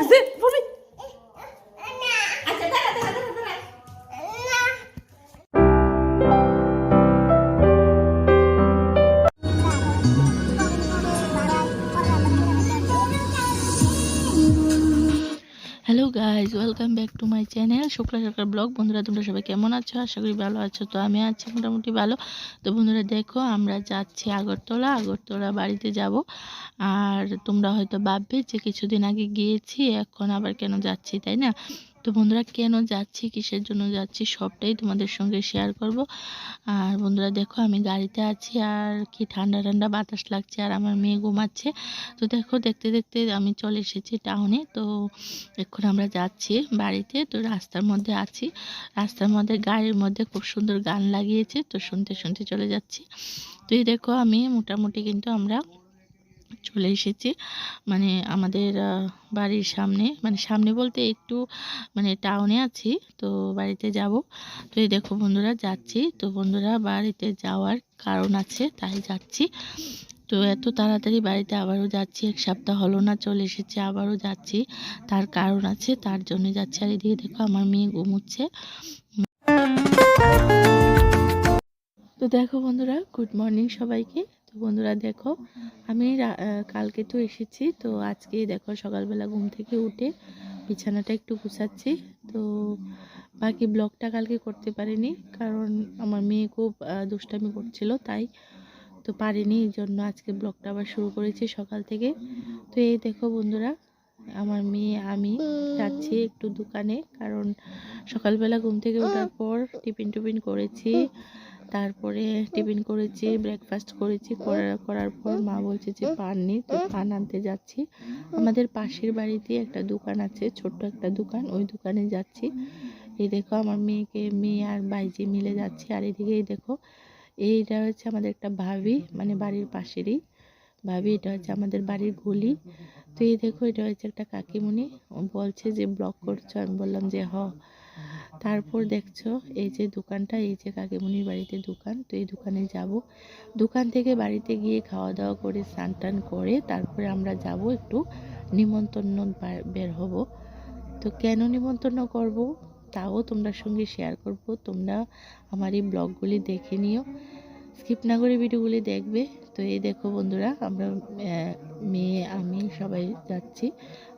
আছে বলি আচ্ছা দাঁড়া দাঁড়া দাঁড়া দাঁড়া hello guys, welcome back to my channel Shukla Sarkar blog. বন্ধুরা তোমরা সবাই কেমন আছো? আশা করি ভালো আছো। তো আমি আছি মোটামুটি ভালো। তো বন্ধুরা দেখো, আমরা যাচ্ছি আগরতলা বাড়িতে যাব। আর তোমরা হয়তো ভাববে যে কিছুদিন আগে গিয়েছি, এখন আবার কেন যাচ্ছি, তাই না? তো বন্ধুরা, কেন যাচ্ছি, কিসের জন্য যাচ্ছি, সবটাই তোমাদের সঙ্গে শেয়ার করব। আর বন্ধুরা দেখো, আমি গাড়িতে আছি আর কি ঠান্ডা ঠান্ডা বাতাস লাগছে আর আমার মেয়ে ঘুমাচ্ছে। তো দেখো, দেখতে দেখতে আমি চলে এসেছি টাউনে। তো এখন আমরা যাচ্ছি বাড়িতে। তো রাস্তার মধ্যে আছি, রাস্তার মধ্যে গাড়ির মধ্যে খুব সুন্দর গান লাগিয়েছে, তো শুনতে শুনতে চলে যাচ্ছি। তো এই দেখো, আমি মোটামুটি কিন্তু আমরা চলে এসেছি, মানে আমাদের বাড়ির সামনে, মানে সামনে বলতে একটু মানে টাউনে আছি। তো বাড়িতে যাব। তো এই দেখো বন্ধুরা, যাচ্ছি। তো বন্ধুরা, বাড়িতে যাওয়ার কারণ আছে, তাই যাচ্ছি। তো এত তাড়াতাড়ি বাড়িতে আবারও যাচ্ছি, এক সপ্তাহ হলো না, চলে এসেছি, আবারও যাচ্ছি। তার কারণ আছে, তার জন্য যাচ্ছি। আর এদিকে দেখো, আমার মেয়ে ঘুমোচ্ছে। তো দেখো বন্ধুরা, গুড মর্নিং সবাইকে। তো বন্ধুরা দেখো, আমি কালকে তো এসেছি, তো আজকে দেখো সকালবেলা ঘুম থেকে উঠে বিছানাটা একটু গুছাচ্ছি। তো বাকি ব্লগটা কালকে করতে পারিনি, কারণ আমার মেয়ে খুব দুষ্টামি করছিল, তাই তো পারিনি। এই জন্য আজকে ব্লগটা আবার শুরু করেছি সকাল থেকে। তো এই দেখো বন্ধুরা, আমার মেয়ে আমি যাচ্ছি একটু দোকানে, কারণ সকালবেলা ঘুম থেকে ওঠার পর টিফিন করেছি, তারপরে টিফিন করেছি, ব্রেকফাস্ট করেছি, করার পর মা বলছে যে পান নেই, তো পান আনতে যাচ্ছি। আমাদের পাশের বাড়িতে একটা দোকান আছে, ছোট্ট একটা দোকান, ওই দোকানে যাচ্ছি। এই দেখো, আমার মেয়ে আর বাইজি মিলে যাচ্ছি। আর এদিকে এই দেখো, এইটা হচ্ছে আমাদের একটা ভাবি, মানে বাড়ির পাশেরই ভাবি, এটা হচ্ছে আমাদের বাড়ির গলি। তো এই দেখো, এটা হচ্ছে একটা কাকিমণি, ও বলছে যে ব্লগ করছো, আমি বললাম যে হ। তারপর দেখছো এই যে দোকানটা, এই যে কাকিমণির বাড়িতে দোকান। তো এই দোকানে যাব, দোকান থেকে বাড়িতে গিয়ে খাওয়া দাওয়া করে স্নান টান করে তারপরে আমরা যাব একটু নিমন্ত্রণ বের হব। তো কেন নিমন্ত্রণ করব তাও তোমরা সঙ্গে শেয়ার করব। তোমরা আমার এই ব্লগগুলি দেখে নিও, স্কিপ না করে ভিডিওগুলি দেখবে। তো এই দেখো বন্ধুরা, আমরা মেয়ে আমি সবাই যাচ্ছি,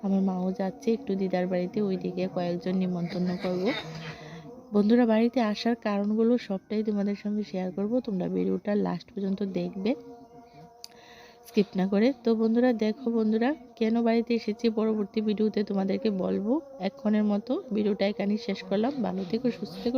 আমার মাও যাচ্ছে একটু দিদার বাড়িতে, ওইদিকে কয়েকজন নিমন্ত্রণ করব। বন্ধুরা, বাড়িতে আসার কারণগুলো সবটাই তোমাদের সঙ্গে শেয়ার করব, তোমরা ভিডিওটা লাস্ট পর্যন্ত দেখবে স্কিপ না করে। তো বন্ধুরা দেখো, বন্ধুরা কেন বাড়িতে এসেছি পরবর্তী ভিডিওতে তোমাদেরকে বলবো। এখনের মতো ভিডিওটা এখানেই শেষ করলাম। ভালো থেকো, সুস্থ থেকো।